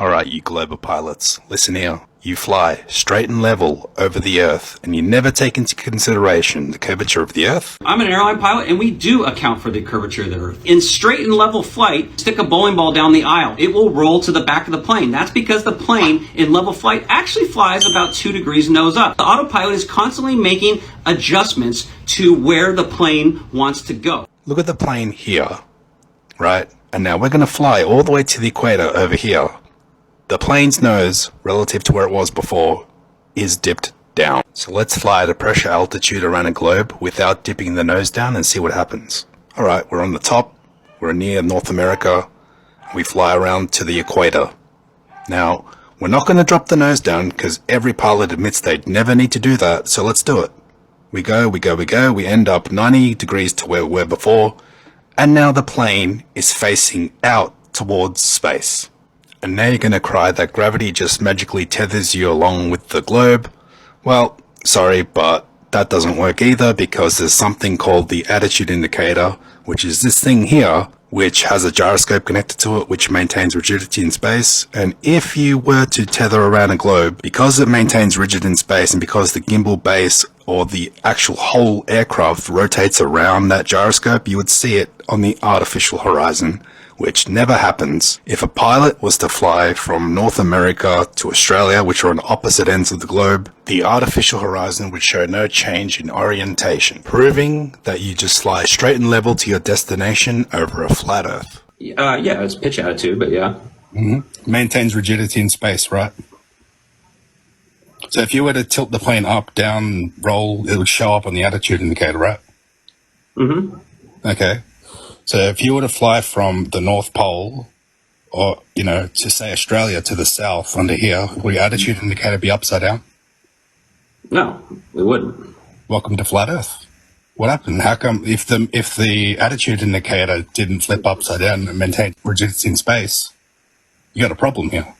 Alright, you global pilots, listen here. You fly straight and level over the Earth, and you never take into consideration the curvature of the Earth? I'm an airline pilot, and we do account for the curvature of the Earth. In straight and level flight, stick a bowling ball down the aisle. It will roll to the back of the plane. That's because the plane in level flight actually flies about 2 degrees nose up. The autopilot is constantly making adjustments to where the plane wants to go. Look at the plane here, right? And now we're going to fly all the way to the equator over here. The plane's nose, relative to where it was before, is dipped down. So let's fly at a pressure altitude around a globe without dipping the nose down and see what happens. Alright, we're on the top, we're near North America, we fly around to the equator. Now, we're not going to drop the nose down because every pilot admits they'd never need to do that, so let's do it. We go, we end up 90 degrees to where we were before, and now the plane is facing out towards space. And now you're going to cry that gravity just magically tethers you along with the globe. Well, sorry, but that doesn't work either because there's something called the attitude indicator, which is this thing here, which has a gyroscope connected to it, which maintains rigidity in space. And if you were to tether around a globe, because it maintains rigid in space and because the gimbal base or the actual whole aircraft rotates around that gyroscope, you would see it on the artificial horizon, which never happens. If a pilot was to fly from North America to Australia, which are on opposite ends of the globe, the artificial horizon would show no change in orientation, proving that you just fly straight and level to your destination over a flat Earth. Yeah, it's pitch attitude, but yeah. Maintains rigidity in space, right? So if you were to tilt the plane up, down, roll, it would show up on the attitude indicator, right? Okay. So if you were to fly from the North Pole, or, to say Australia to the south under here, would your attitude indicator be upside down? No, it wouldn't. Welcome to flat Earth. What happened? How come if the attitude indicator didn't flip upside down and maintain rigidity in space, you got a problem here?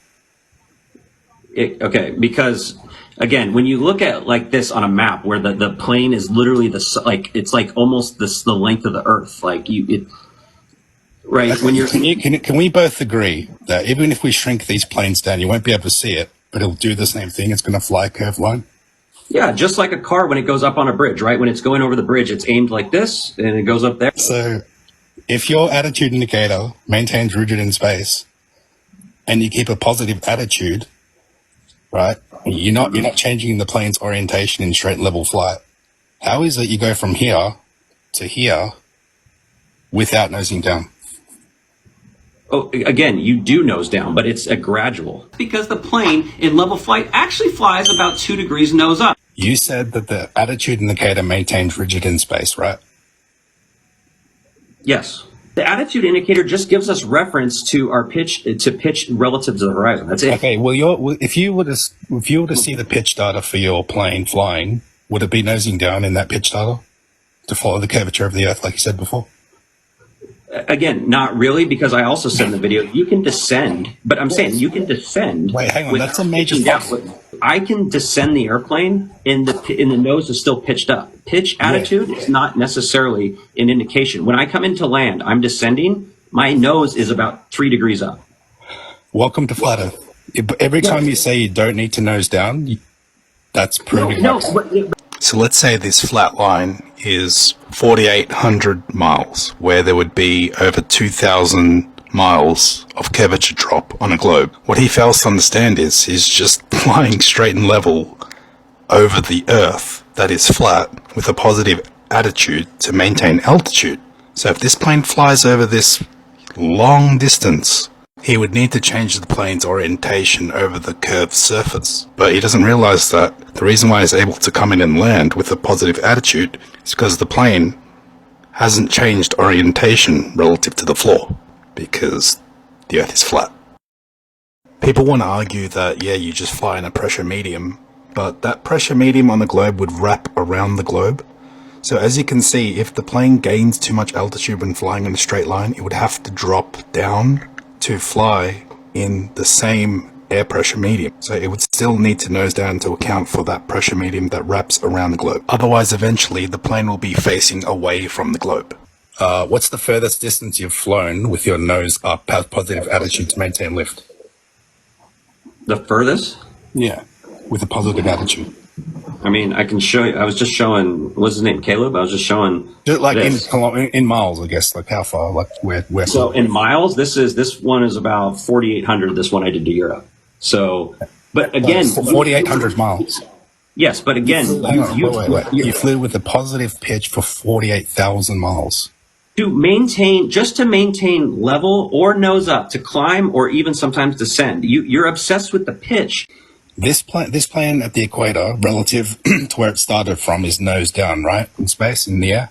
Okay, because again, when you look at like this on a map, where the plane is literally it's like almost the length of the Earth, right? When you're can we both agree that even if we shrink these planes down, you won't be able to see it, but it'll do the same thing? It's going to fly a curved line. Yeah, just like a car when it goes up on a bridge, right? When it's going over the bridge, it's aimed like this, and it goes up there. So, if your attitude indicator maintains rigid in space, and you keep a positive attitude, right? You're not changing the plane's orientation in straight level flight. How is it you go from here to here without nosing down? Oh, again, you do nose down, but it's a gradual. Because the plane in level flight actually flies about 2 degrees nose up. You said that the attitude indicator maintains rigid in space, right? Yes. The attitude indicator just gives us reference to our pitch relative to the horizon. That's it. Okay. Well, if you were to see the pitch data for your plane flying, would it be nosing down in that pitch data to follow the curvature of the Earth, like you said before? Again, not really, because I also said in the video you can descend, but I'm saying you can descend. Wait, hang on. That's a major fault. I can descend the airplane, and the nose is still pitched up. Pitch attitude is not necessarily an indication. When I come into land, I'm descending. My nose is about 3 degrees up. Welcome to flat Earth. Every time you say you don't need to nose down, that's proving. So let's say this flat line is 4,800 miles, where there would be over 2,000 miles of curvature drop on a globe. What he fails to understand is he's just flying straight and level over the Earth that is flat with a positive attitude to maintain altitude. So if this plane flies over this long distance, he would need to change the plane's orientation over the curved surface. But he doesn't realize that the reason why he's able to come in and land with a positive attitude is because the plane hasn't changed orientation relative to the floor, because the Earth is flat. People want to argue that, yeah, you just fly in a pressure medium, but that pressure medium on the globe would wrap around the globe. So as you can see, if the plane gains too much altitude when flying in a straight line, it would have to drop down to fly in the same air pressure medium. So it would still need to nose down to account for that pressure medium that wraps around the globe. Otherwise, eventually, the plane will be facing away from the globe. What's the furthest distance you've flown with your nose up, positive attitude to maintain lift? The furthest? Yeah, with a positive attitude. I mean, I can show you. I was just showing, what's his name, Caleb? I was just showing Like this. in miles, I guess. Like how far? Like where? So in miles, this one is about 4,800. This one I did to Europe. So, but again, 4,800 miles. yes, but again, Hang on, wait. You flew with a positive pitch for 48,000 miles. just to maintain level or nose up, to climb or even sometimes descend. You're obsessed with the pitch. This plane at the equator, relative to where it started from, is nose down, right? In space, in the air.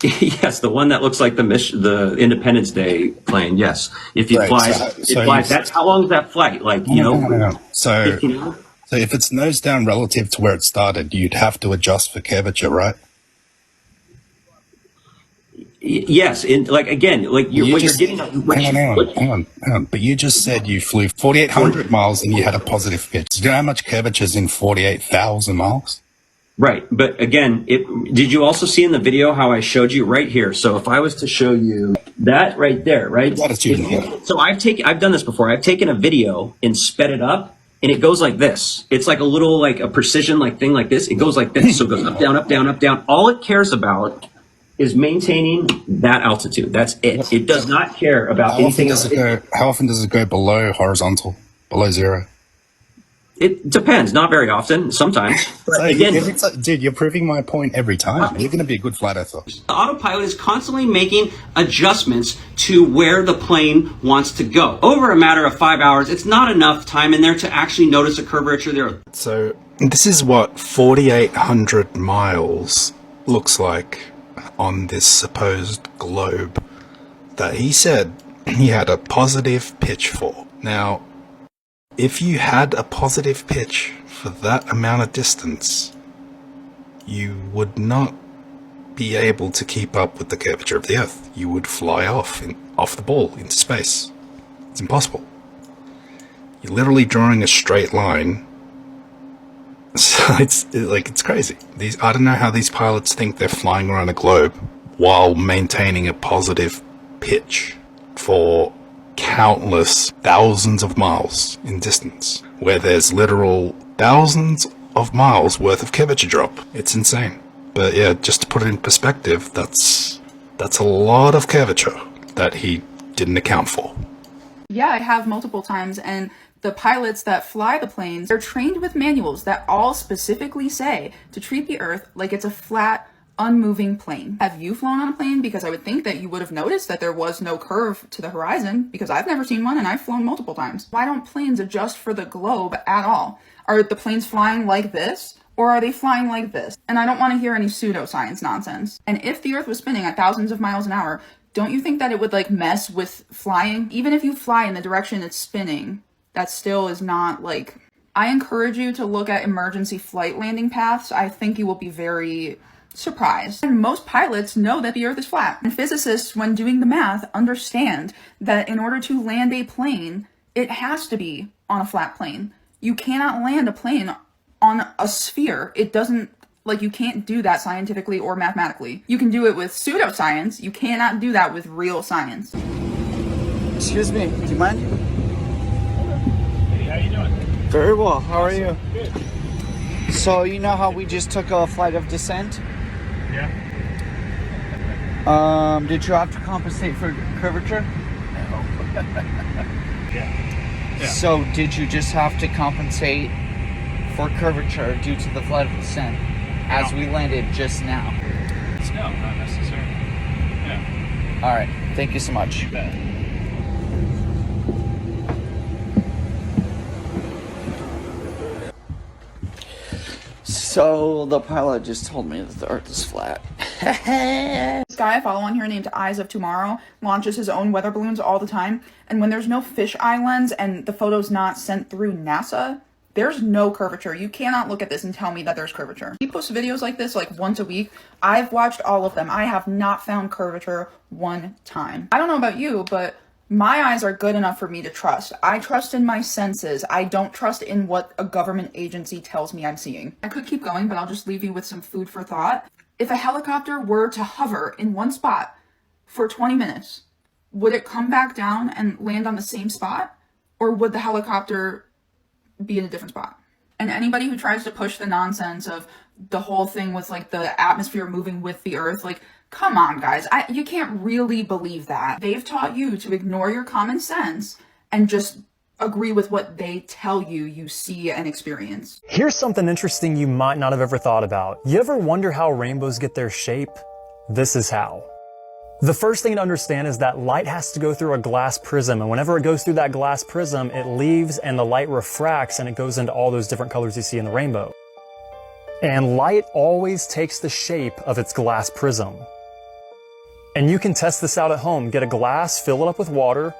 Yes, the one that looks like the Independence Day plane. Yes, if you Right, fly, so it flies. That's how long is that flight? Like, you know, hang on. So 15 hours? if it's nose down relative to where it started, you'd have to adjust for curvature, right? Yes, in like again, like you're getting. Hang on. But you just said you flew 4,800 miles and you had a positive pitch. Do you know how much curvature is in 48,000 miles? Right, but again, did you also see in the video how I showed you right here? So if I was to show you that right there, right? So I've done this before. I've taken a video and sped it up, and it goes like this. It's like a little like a precision like thing like this. It goes like this. So it goes up, down, up, down, up, down. All it cares about is maintaining that altitude. That's it. It does not care about anything else. How often does it go below horizontal, below zero? It depends. Not very often. Sometimes. But again, dude, you're proving my point every time. You're going to be a good flight earther. The autopilot is constantly making adjustments to where the plane wants to go. Over a matter of 5 hours, it's not enough time in there to actually notice a curvature there. So this is what 4,800 miles looks like on this supposed globe that he said he had a positive pitch for. Now, if you had a positive pitch for that amount of distance, you would not be able to keep up with the curvature of the Earth. You would fly off the ball into space. It's impossible. You're literally drawing a straight line. So it's crazy. I don't know how these pilots think they're flying around a globe while maintaining a positive pitch for countless thousands of miles in distance, where there's literal thousands of miles worth of curvature drop. It's insane. But yeah, just to put it in perspective, that's a lot of curvature that he didn't account for. Yeah, I have multiple times, and the pilots that fly the planes, they're trained with manuals that all specifically say to treat the Earth like it's a flat, unmoving plane. Have you flown on a plane? Because I would think that you would have noticed that there was no curve to the horizon, because I've never seen one and I've flown multiple times. Why don't planes adjust for the globe at all? Are the planes flying like this? Or are they flying like this? And I don't want to hear any pseudoscience nonsense. And if the Earth was spinning at thousands of miles an hour, don't you think that it would like mess with flying? Even if you fly in the direction it's spinning, that still is not like... I encourage you to look at emergency flight landing paths. I think you will be very surprised. And most pilots know that the Earth is flat. And physicists, when doing the math, understand that in order to land a plane, it has to be on a flat plane. You cannot land a plane on a sphere. It doesn't, like, you can't do that scientifically or mathematically. You can do it with pseudoscience. You cannot do that with real science. Excuse me, do you mind? Hey, how you doing? Very well, how are you? Good. So, you know how we just took a flight of descent? Yeah. Did you have to compensate for curvature? Yeah. So, did you just have to compensate for curvature due to the flight of descent as we landed just now? No, not necessarily. Yeah. Alright, thank you so much. You bet. So, the pilot just told me that the Earth is flat. This guy I follow on here named Eyes of Tomorrow launches his own weather balloons all the time, and when there's no fisheye lens and the photo's not sent through NASA, there's no curvature. You cannot look at this and tell me that there's curvature. He posts videos like this like once a week. I've watched all of them. I have not found curvature one time. I don't know about you, but my eyes are good enough for me to trust. I trust in my senses. I don't trust in what a government agency tells me I'm seeing. I could keep going, but I'll just leave you with some food for thought. If a helicopter were to hover in one spot for 20 minutes, would it come back down and land on the same spot? Or would the helicopter be in a different spot? And anybody who tries to push the nonsense of the whole thing with like the atmosphere moving with the earth, like, come on guys, you can't really believe that. They've taught you to ignore your common sense and just agree with what they tell you you see and experience. Here's something interesting you might not have ever thought about. You ever wonder how rainbows get their shape? This is how. The first thing to understand is that light has to go through a glass prism, and whenever it goes through that glass prism, it leaves and the light refracts and it goes into all those different colors you see in the rainbow. And light always takes the shape of its glass prism. And you can test this out at home. Get a glass, fill it up with water,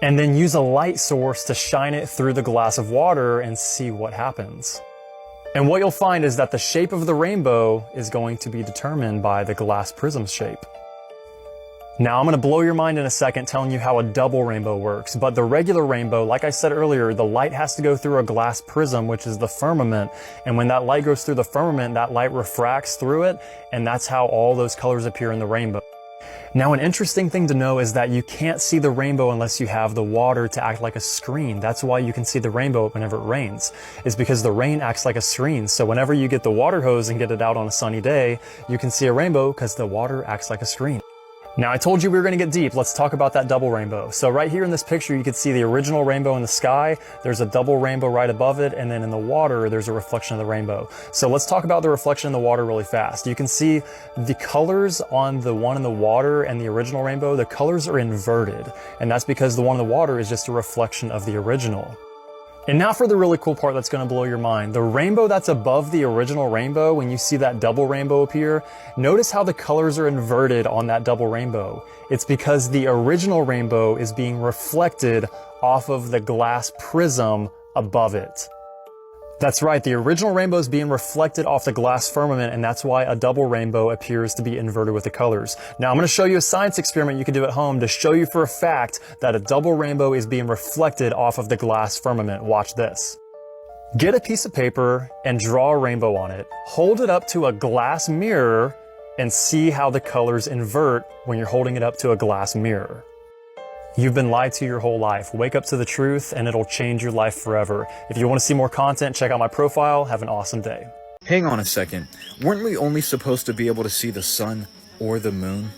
and then use a light source to shine it through the glass of water and see what happens. And what you'll find is that the shape of the rainbow is going to be determined by the glass prism's shape. Now I'm going to blow your mind in a second telling you how a double rainbow works, but the regular rainbow, like I said earlier, the light has to go through a glass prism, which is the firmament, and when that light goes through the firmament, that light refracts through it, and that's how all those colors appear in the rainbow. Now, an interesting thing to know is that you can't see the rainbow unless you have the water to act like a screen. That's why you can see the rainbow whenever it rains, is because the rain acts like a screen. So whenever you get the water hose and get it out on a sunny day, you can see a rainbow because the water acts like a screen. Now, I told you we were going to get deep. Let's talk about that double rainbow. So right here in this picture, you can see the original rainbow in the sky. There's a double rainbow right above it. And then in the water, there's a reflection of the rainbow. So let's talk about the reflection in the water really fast. You can see the colors on the one in the water and the original rainbow. The colors are inverted. And that's because the one in the water is just a reflection of the original. And now for the really cool part that's going to blow your mind. The rainbow that's above the original rainbow, when you see that double rainbow appear, notice how the colors are inverted on that double rainbow. It's because the original rainbow is being reflected off of the glass prism above it. That's right, the original rainbow is being reflected off the glass firmament, and that's why a double rainbow appears to be inverted with the colors. Now I'm going to show you a science experiment you can do at home to show you for a fact that a double rainbow is being reflected off of the glass firmament. Watch this. Get a piece of paper and draw a rainbow on it. Hold it up to a glass mirror and see how the colors invert when you're holding it up to a glass mirror. You've been lied to your whole life. Wake up to the truth and it'll change your life forever. If you want to see more content, check out my profile. Have an awesome day. Hang on a second. Weren't we only supposed to be able to see the sun or the moon?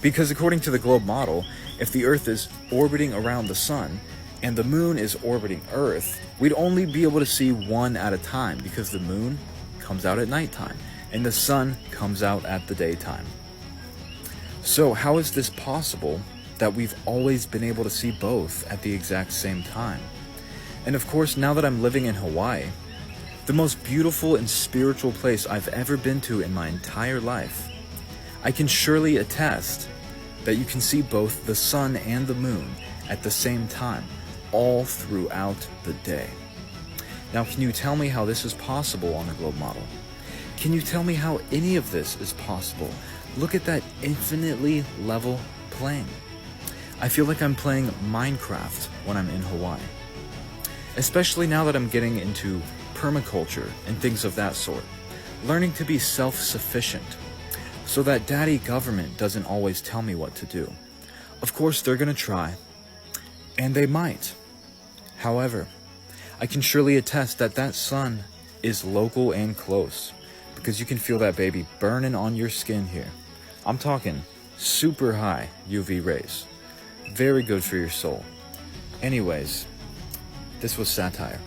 Because according to the globe model, if the Earth is orbiting around the sun and the moon is orbiting Earth, we'd only be able to see one at a time because the moon comes out at nighttime and the sun comes out at the daytime. So how is this possible that we've always been able to see both at the exact same time? And of course, now that I'm living in Hawaii, the most beautiful and spiritual place I've ever been to in my entire life, I can surely attest that you can see both the sun and the moon at the same time, all throughout the day. Now, can you tell me how this is possible on the globe model? Can you tell me how any of this is possible? Look at that infinitely level plane. I feel like I'm playing Minecraft when I'm in Hawaii. Especially now that I'm getting into permaculture and things of that sort. Learning to be self-sufficient so that daddy government doesn't always tell me what to do. Of course, they're gonna try, and they might. However, I can surely attest that that sun is local and close because you can feel that baby burning on your skin here. I'm talking super high UV rays. Very good for your soul. Anyways, this was satire.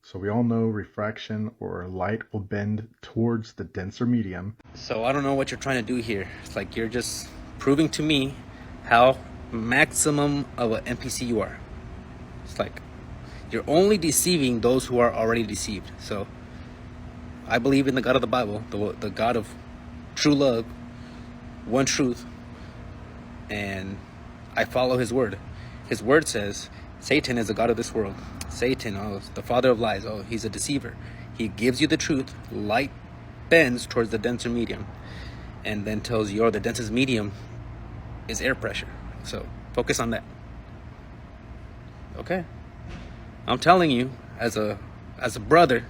So we all know refraction or light will bend towards the denser medium. So I don't know what you're trying to do here. It's like you're just proving to me how maximum of an NPC you are. It's like you're only deceiving those who are already deceived. So I believe in the God of the Bible, the God of true love, one truth, and I follow his word. His word says Satan is the god of this world. Satan, the father of lies. He's a deceiver. He gives you the truth. Light bends towards the denser medium and then tells you, the densest medium is air pressure. So focus on that. Okay? I'm telling you, as a brother,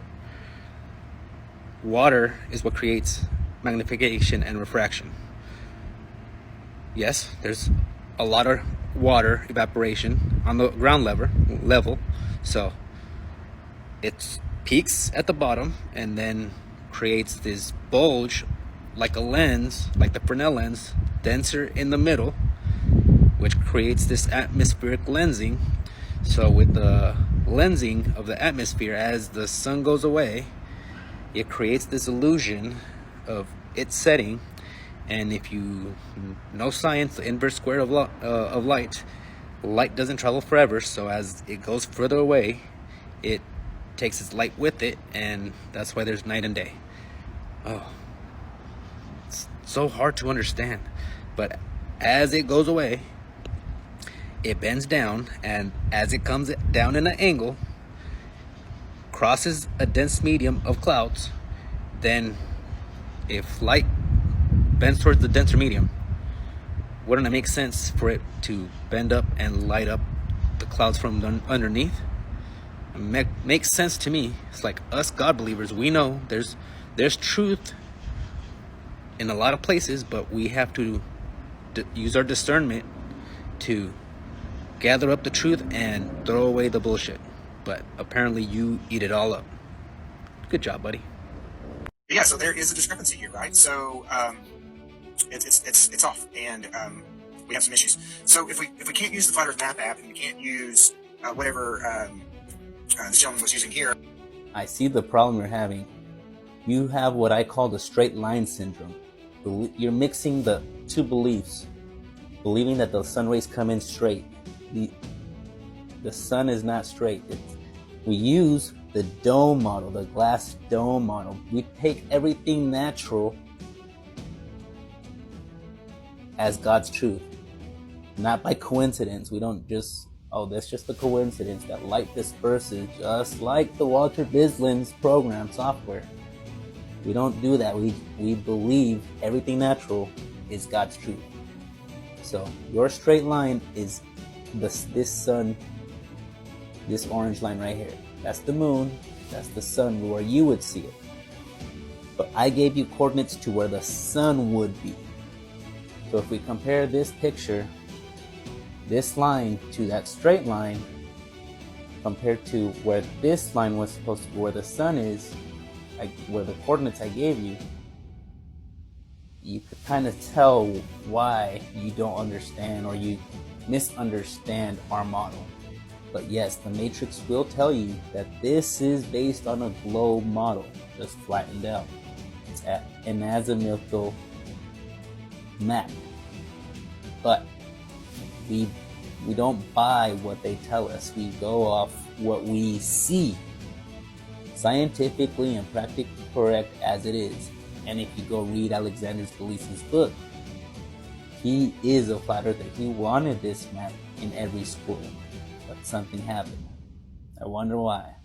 water is what creates magnification and refraction. Yes, there's a lot of water evaporation on the ground level. So it peaks at the bottom and then creates this bulge like a lens, like the Fresnel lens, denser in the middle, which creates this atmospheric lensing. So with the lensing of the atmosphere, as the sun goes away, it creates this illusion of it setting. And if you know science, the inverse square of light doesn't travel forever. So as it goes further away, it takes its light with it, and that's why there's night and day. Oh, it's so hard to understand. But as it goes away, it bends down, and as it comes down in an angle, crosses a dense medium of clouds. Then if light bends towards the denser medium, wouldn't it make sense for it to bend up and light up the clouds from underneath? It makes sense to me. It's like us God believers, we know there's truth in a lot of places, but we have to use our discernment to gather up the truth and throw away the bullshit. But apparently you eat it all up. Good job, buddy. Yeah, so there is a discrepancy here, right? So it's off, and we have some issues. So if we can't use the Flat Earth Map app, and we can't use whatever this gentleman was using here. I see the problem you're having. You have what I call the straight line syndrome. You're mixing the two beliefs, believing that the sun rays come in straight. The sun is not straight. We use the dome model, the glass dome model. We take everything natural as God's truth, not by coincidence. We don't just, oh, that's just a coincidence that light disperses, just like the Walter Bislin's program software. We don't do that. We believe everything natural is God's truth. So your straight line is this sun, this orange line right here. That's the moon, that's the sun, where you would see it. But I gave you coordinates to where the sun would be. So if we compare this picture, this line to that straight line, compared to where this line was supposed to be, where the sun is, like where the coordinates I gave you, you could kind of tell why you don't understand or you misunderstand our model. But yes, the matrix will tell you that this is based on a globe model, just flattened out. It's at an azimuthal map. But we don't buy what they tell us. We go off what we see, scientifically and practically correct as it is. And if you go read Alexander Gleason's book, he is a flat earther. He wanted this map in every school, but something happened. I wonder why.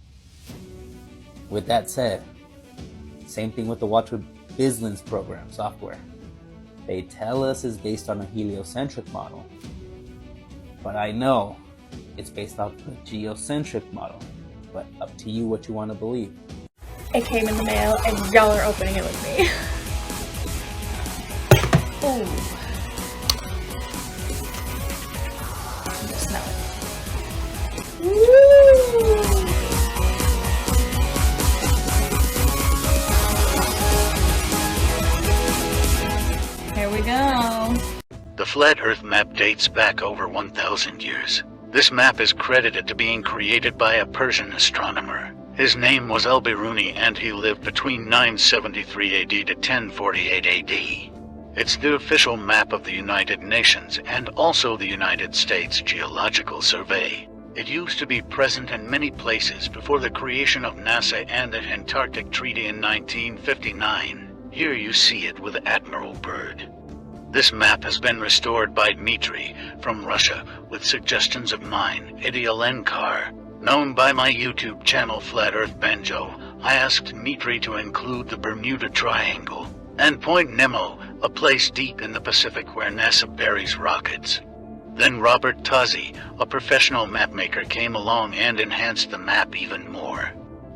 With that said, same thing with the Walter Bislin's program software. They tell us it's based on a heliocentric model, but I know it's based off the geocentric model. But up to you what you want to believe. It came in the mail and y'all are opening it with me. Ooh. You can smell it. Woo! Here we go. The Flat Earth map dates back over 1,000 years. This map is credited to being created by a Persian astronomer. His name was Al-Biruni, and he lived between 973 AD to 1048 AD. It's the official map of the United Nations and also the United States Geological Survey. It used to be present in many places before the creation of NASA and the Antarctic Treaty in 1959. Here you see it with Admiral Byrd. This map has been restored by Dmitry from Russia with suggestions of mine, Idialenkar. Known by my YouTube channel Flat Earth Banjo, I asked Dmitry to include the Bermuda Triangle and Point Nemo, a place deep in the Pacific where NASA buries rockets. Then Robert Tozzi, a professional mapmaker, came along and enhanced the map even more.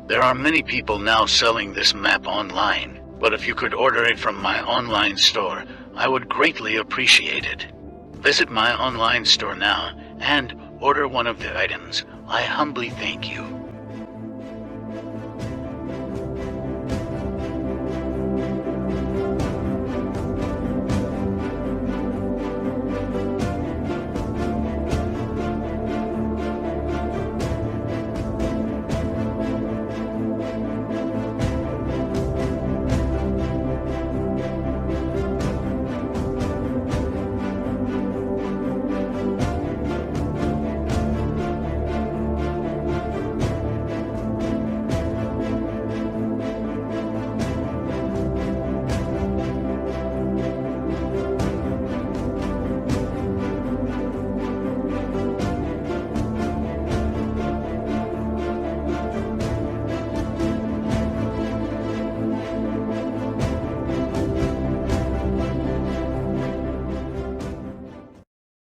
There are many people now selling this map online, but if you could order it from my online store, I would greatly appreciate it. Visit my online store now and order one of the items. I humbly thank you.